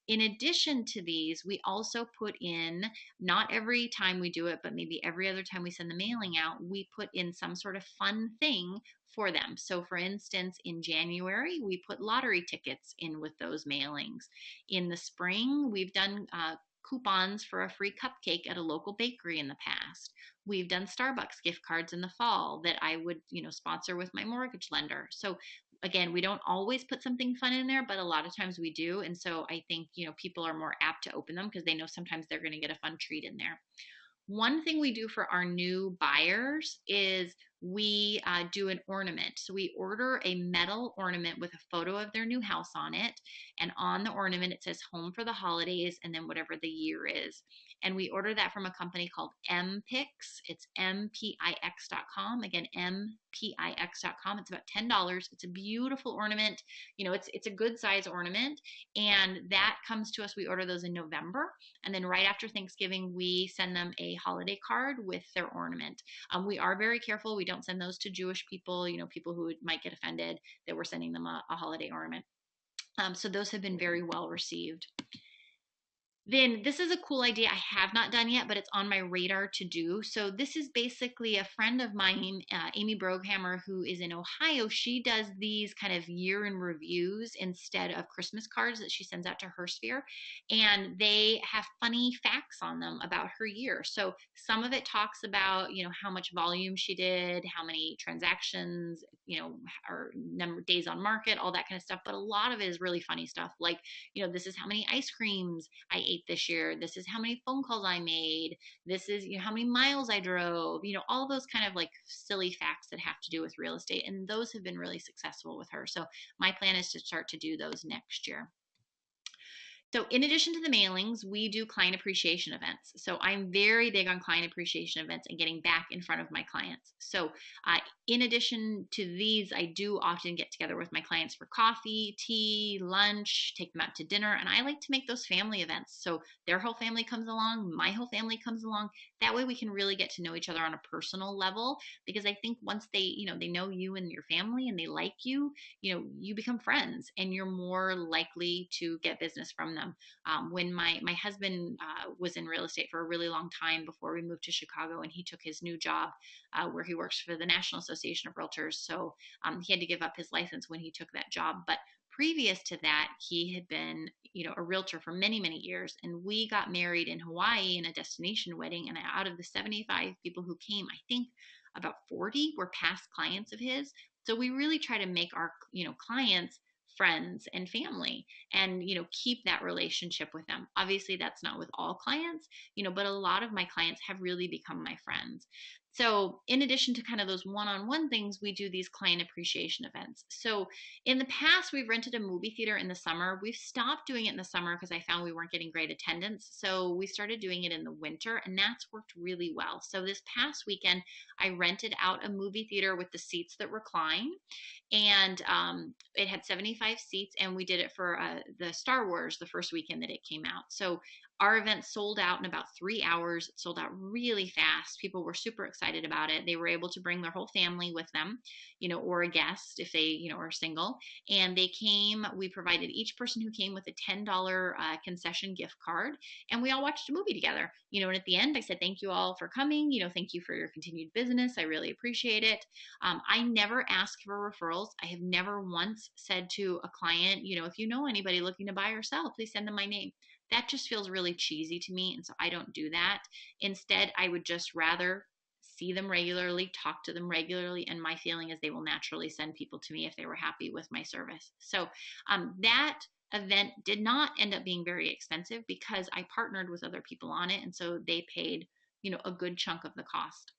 In addition to these, we also put in, not every time we do it, but maybe every other time we send the mailing out, we put in some sort of fun thing for them. So for instance, in January, we put lottery tickets in with those mailings. In the spring, we've done coupons for a free cupcake at a local bakery in the past. We've done Starbucks gift cards in the fall that I would, sponsor with my mortgage lender. So again, we don't always put something fun in there, but a lot of times we do. And so I think, people are more apt to open them because they know sometimes they're going to get a fun treat in there. One thing we do for our new buyers is we do an ornament. So we order a metal ornament with a photo of their new house on it. And on the ornament, it says home for the holidays and then whatever the year is. And we order that from a company called MPix. It's mpix.com. Again, mpix.com. It's about $10. It's a beautiful ornament. It's a good size ornament. And that comes to us. We order those in November. And then right after Thanksgiving, we send them a holiday card with their ornament. We are very careful. We don't send those to Jewish people, people who might get offended that we're sending them a holiday ornament. So those have been very well received. Then this is a cool idea I have not done yet, but it's on my radar to do. So this is basically a friend of mine, Amy Broghammer, who is in Ohio. She does these kind of year in reviews instead of Christmas cards that she sends out to her sphere. And they have funny facts on them about her year. So some of it talks about, how much volume she did, how many transactions, or number of days on market, all that kind of stuff. But a lot of it is really funny stuff. Like, this is how many ice creams I ate this year. This is how many phone calls I made. This is how many miles I drove. All those kind of like silly facts that have to do with real estate. And those have been really successful with her. So my plan is to start to do those next year. So in addition to the mailings, we do client appreciation events. So I'm very big on client appreciation events and getting back in front of my clients. So in addition to these, I do often get together with my clients for coffee, tea, lunch, take them out to dinner, and I like to make those family events. So their whole family comes along, my whole family comes along. That way we can really get to know each other on a personal level, because I think once they know you and your family and they like you, you become friends and you're more likely to get business from them. When my husband was in real estate for a really long time before we moved to Chicago, and he took his new job where he works for the National Association of Realtors. So he had to give up his license when he took that job. But previous to that, he had been, a realtor for many, many years. And we got married in Hawaii in a destination wedding. And out of the 75 people who came, I think about 40 were past clients of his. So we really try to make our, clients friends and family, and keep that relationship with them. Obviously that's not with all clients, but a lot of my clients have really become my friends. So in addition to kind of those one-on-one things, we do these client appreciation events. So in the past, we've rented a movie theater in the summer. We've stopped doing it in the summer because I found we weren't getting great attendance. So we started doing it in the winter, and that's worked really well. So this past weekend, I rented out a movie theater with the seats that recline, and it had 75 seats, and we did it for the Star Wars the first weekend that it came out. So our event sold out in about 3 hours. It sold out really fast. People were super excited about it. They were able to bring their whole family with them, or a guest if they, are single. And they came, we provided each person who came with a $10 concession gift card, and we all watched a movie together. And at the end, I said, thank you all for coming. Thank you for your continued business. I really appreciate it. I never ask for referrals. I have never once said to a client, if you know anybody looking to buy or sell, please send them my name. That just feels really cheesy to me, and so I don't do that. Instead, I would just rather see them regularly, talk to them regularly, and my feeling is they will naturally send people to me if they were happy with my service. So that event did not end up being very expensive because I partnered with other people on it, and so they paid, a good chunk of the cost.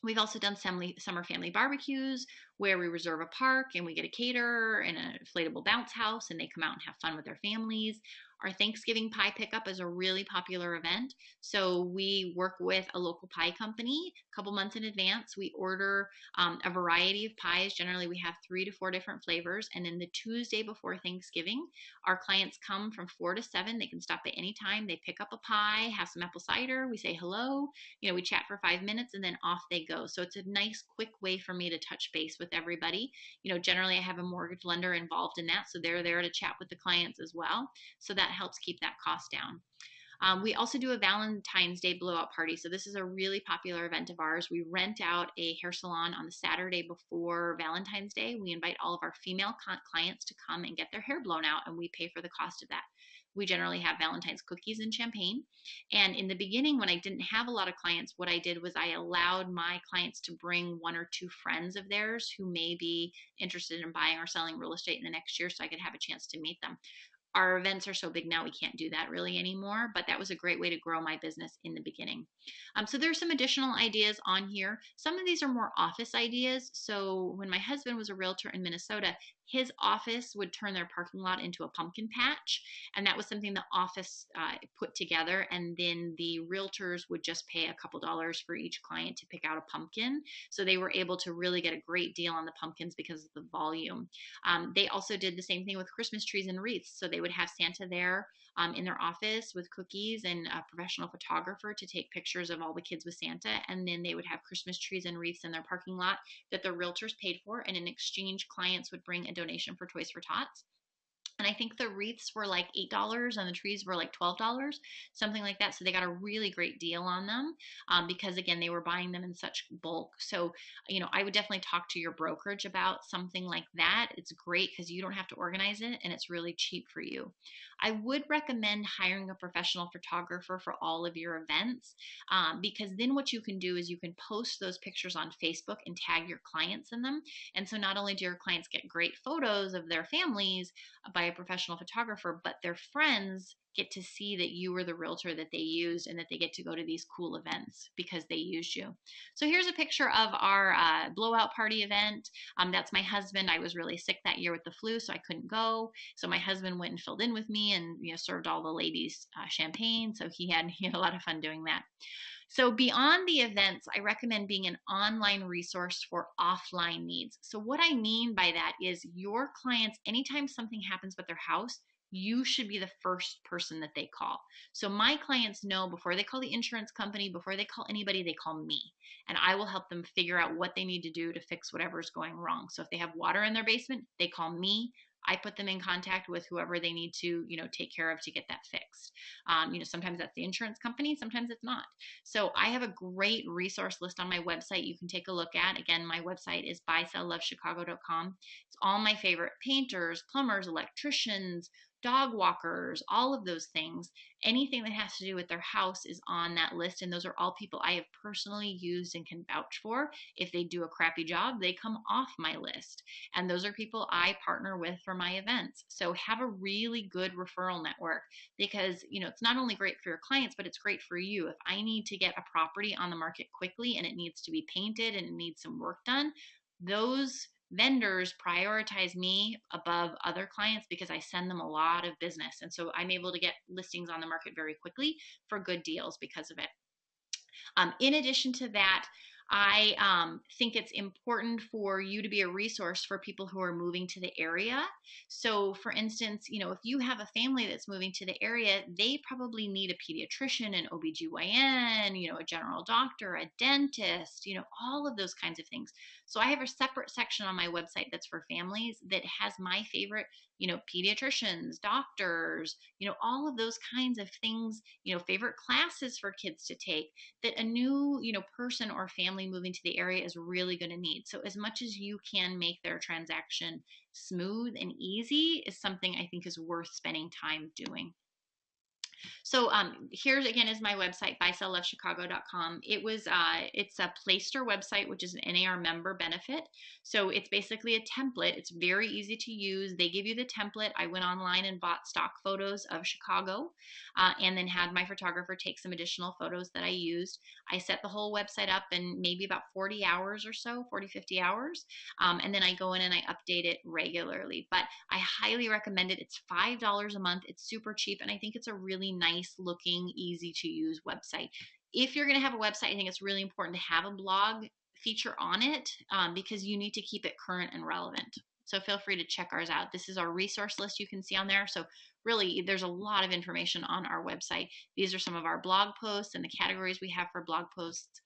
We've also done summer family barbecues where we reserve a park and we get a caterer and an inflatable bounce house, and they come out and have fun with their families. Our Thanksgiving pie pickup is a really popular event. So we work with a local pie company a couple months in advance. We order a variety of pies. Generally, we have 3 to 4 different flavors. And then the Tuesday before Thanksgiving, our clients come from 4 to 7. They can stop at any time. They pick up a pie, have some apple cider. We say hello. We chat for 5 minutes, and then off they go. So it's a nice, quick way for me to touch base with everybody. Generally, I have a mortgage lender involved in that, so they're there to chat with the clients as well. So that helps keep that cost down. We also do a Valentine's Day blowout party. So this is a really popular event of ours. We rent out a hair salon on the Saturday before Valentine's Day. We invite all of our female clients to come and get their hair blown out, and we pay for the cost of that. We generally have Valentine's cookies and champagne. And in the beginning, when I didn't have a lot of clients, what I did was I allowed my clients to bring 1 or 2 friends of theirs who may be interested in buying or selling real estate in the next year, so I could have a chance to meet them. our events are so big now we can't do that really anymore, but that was a great way to grow my business in the beginning. So there's some additional ideas on here. Some of these are more office ideas. So when my husband was a realtor in Minnesota, his office would turn their parking lot into a pumpkin patch, and that was something the office put together, and then the realtors would just pay a couple dollars for each client to pick out a pumpkin. So they were able to really get a great deal on the pumpkins because of the volume. They also did the same thing with Christmas trees and wreaths. So they would have Santa there in their office with cookies and a professional photographer to take pictures of all the kids with Santa. And then they would have Christmas trees and wreaths in their parking lot that the realtors paid for. And in exchange, clients would bring a donation for Toys for Tots. And I think the wreaths were like $8 and the trees were like $12, something like that. So they got a really great deal on them because, again, they were buying them in such bulk. So, I would definitely talk to your brokerage about something like that. It's great because you don't have to organize it and it's really cheap for you. I would recommend hiring a professional photographer for all of your events because then what you can do is you can post those pictures on Facebook and tag your clients in them. And so not only do your clients get great photos of their families by a professional photographer, but their friends get to see that you were the realtor that they used and that they get to go to these cool events because they used you. So here's a picture of our blowout party event. That's my husband. I was really sick that year with the flu, so I couldn't go. So my husband went and filled in with me and served all the ladies champagne. So he had a lot of fun doing that. So beyond the events, I recommend being an online resource for offline needs. So what I mean by that is your clients, anytime something happens with their house, you should be the first person that they call. So my clients know before they call the insurance company, before they call anybody, they call me. And I will help them figure out what they need to do to fix whatever's going wrong. So if they have water in their basement, they call me. I put them in contact with whoever they need to, take care of to get that fixed. Sometimes that's the insurance company, sometimes it's not. So I have a great resource list on my website you can take a look at. Again, my website is buyselllovechicago.com. It's all my favorite painters, plumbers, electricians, dog walkers, all of those things. Anything that has to do with their house is on that list. And those are all people I have personally used and can vouch for. If they do a crappy job, they come off my list. And those are people I partner with for my events. So have a really good referral network because, it's not only great for your clients, but it's great for you. If I need to get a property on the market quickly and it needs to be painted and it needs some work done, those vendors prioritize me above other clients because I send them a lot of business. And so I'm able to get listings on the market very quickly for good deals because of it. In addition to that, I think it's important for you to be a resource for people who are moving to the area. So for instance, if you have a family that's moving to the area, they probably need a pediatrician, an OBGYN, a general doctor, a dentist, all of those kinds of things. So I have a separate section on my website that's for families that has my favorite, pediatricians, doctors, all of those kinds of things, favorite classes for kids to take that a new, person or family moving to the area is really going to need. So as much as you can make their transaction smooth and easy is something I think is worth spending time doing. So here's again is my website, buyselllovechicago.com. It's a Playster website, which is an NAR member benefit. So it's basically a template. It's very easy to use. They give you the template. I went online and bought stock photos of Chicago and then had my photographer take some additional photos that I used. I set the whole website up in maybe about 40 hours or so, 40, 50 hours. And then I go in and I update it regularly. But I highly recommend it. It's $5 a month. It's super cheap. And I think it's a really nice looking, easy to use website. If you're going to have a website, I think it's really important to have a blog feature on it because you need to keep it current and relevant. So feel free to check ours out. This is our resource list you can see on there. So really, there's a lot of information on our website. These are some of our blog posts and the categories we have for blog posts.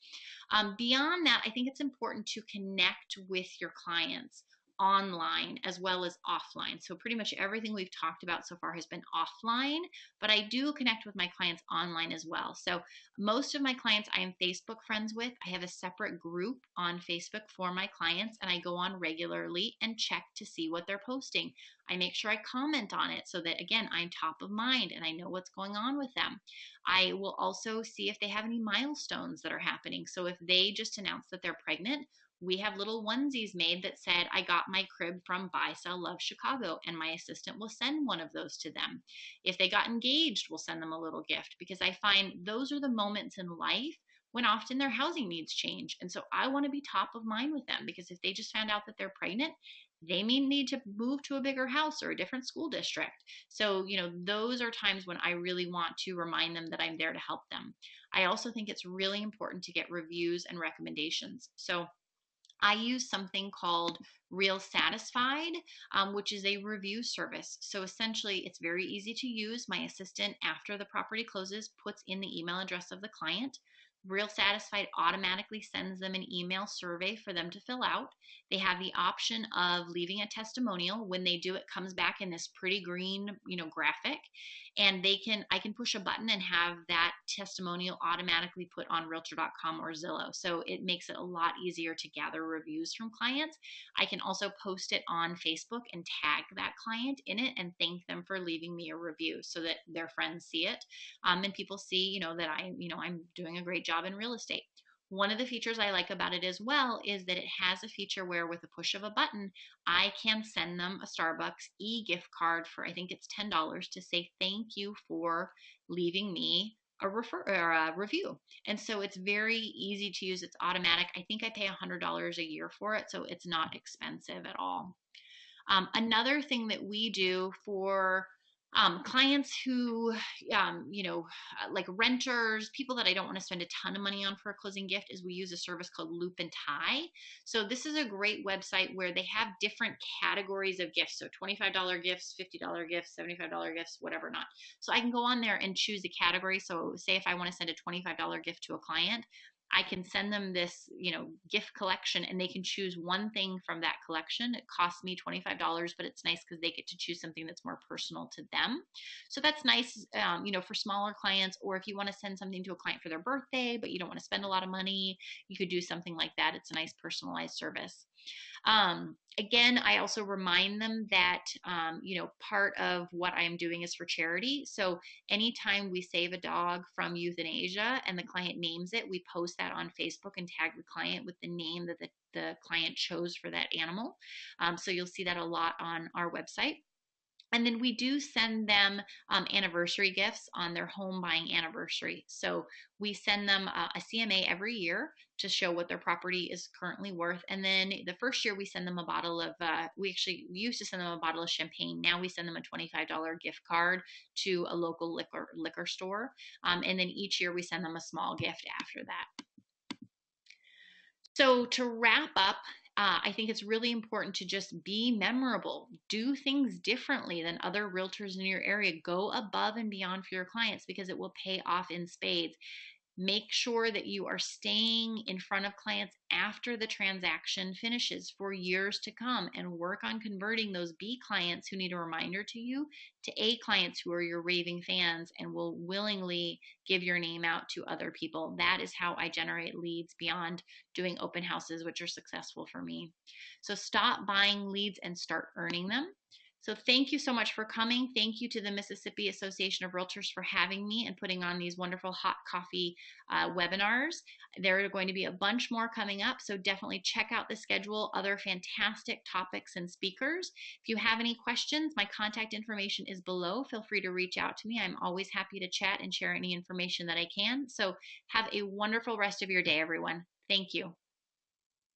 Beyond that, I think it's important to connect with your clients online as well as offline. So pretty much everything we've talked about so far has been offline, but I do connect with my clients online as well. So most of my clients I am Facebook friends with. I have a separate group on Facebook for my clients and I go on regularly and check to see what they're posting. I make sure I comment on it so that, again, I'm top of mind and I know what's going on with them. I will also see if they have any milestones that are happening. So if they just announced that they're pregnant, We have little onesies made that said, I got my crib from Buy, Sell, Love Chicago, and my assistant will send one of those to them. If they got engaged, we'll send them a little gift, because I find those are the moments in life when often their housing needs change. And so I want to be top of mind with them, because if they just found out that they're pregnant, they may need to move to a bigger house or a different school district. So, those are times when I really want to remind them that I'm there to help them. I also think it's really important to get reviews and recommendations. So I use something called Real Satisfied, which is a review service. So essentially, it's very easy to use. My assistant, after the property closes, puts in the email address of the client. Real Satisfied automatically sends them an email survey for them to fill out. They have the option of leaving a testimonial. When they do, it comes back in this pretty green, graphic, and I can push a button and have that testimonial automatically put on realtor.com or Zillow. So it makes it a lot easier to gather reviews from clients. I can also post it on Facebook and tag that client in it and thank them for leaving me a review so that their friends see it. And people see, that I'm doing a great job in real estate. One of the features I like about it as well is that it has a feature where, with a push of a button, I can send them a Starbucks e-gift card for, I think it's $10, to say thank you for leaving me a review. And so it's very easy to use. It's automatic. I think I pay $100 a year for it, so it's not expensive at all. Another thing that we do for clients who, like renters, people that I don't want to spend a ton of money on for a closing gift, is we use a service called Loop and Tie. So this is a great website where they have different categories of gifts. So $25 gifts, $50 gifts, $75 gifts, whatever not. So I can go on there and choose a category. So say if I want to send a $25 gift to a client, I can send them this, gift collection, and they can choose one thing from that collection. It costs me $25, but it's nice because they get to choose something that's more personal to them. So that's nice, for smaller clients, or if you want to send something to a client for their birthday, but you don't want to spend a lot of money, you could do something like that. It's a nice personalized service. Again, I also remind them that, part of what I'm doing is for charity. So anytime we save a dog from euthanasia and the client names it, we post that on Facebook and tag the client with the name that the client chose for that animal. So you'll see that a lot on our website. And then we do send them anniversary gifts on their home buying anniversary. So we send them a CMA every year to show what their property is currently worth. And then the first year we send them a bottle of, we used to send them a bottle of champagne. Now we send them a $25 gift card to a local liquor store. And then each year we send them a small gift after that. So to wrap up, I think it's really important to just be memorable. Do things differently than other realtors in your area. Go above and beyond for your clients, because it will pay off in spades. Make sure that you are staying in front of clients after the transaction finishes for years to come, and work on converting those B clients who need a reminder to you to A clients who are your raving fans and will willingly give your name out to other people. That is how I generate leads beyond doing open houses, which are successful for me. So stop buying leads and start earning them. So thank you so much for coming. Thank you to the Mississippi Association of Realtors for having me and putting on these wonderful hot coffee webinars. There are going to be a bunch more coming up, so definitely check out the schedule, other fantastic topics and speakers. If you have any questions, my contact information is below. Feel free to reach out to me. I'm always happy to chat and share any information that I can. So have a wonderful rest of your day, everyone. Thank you.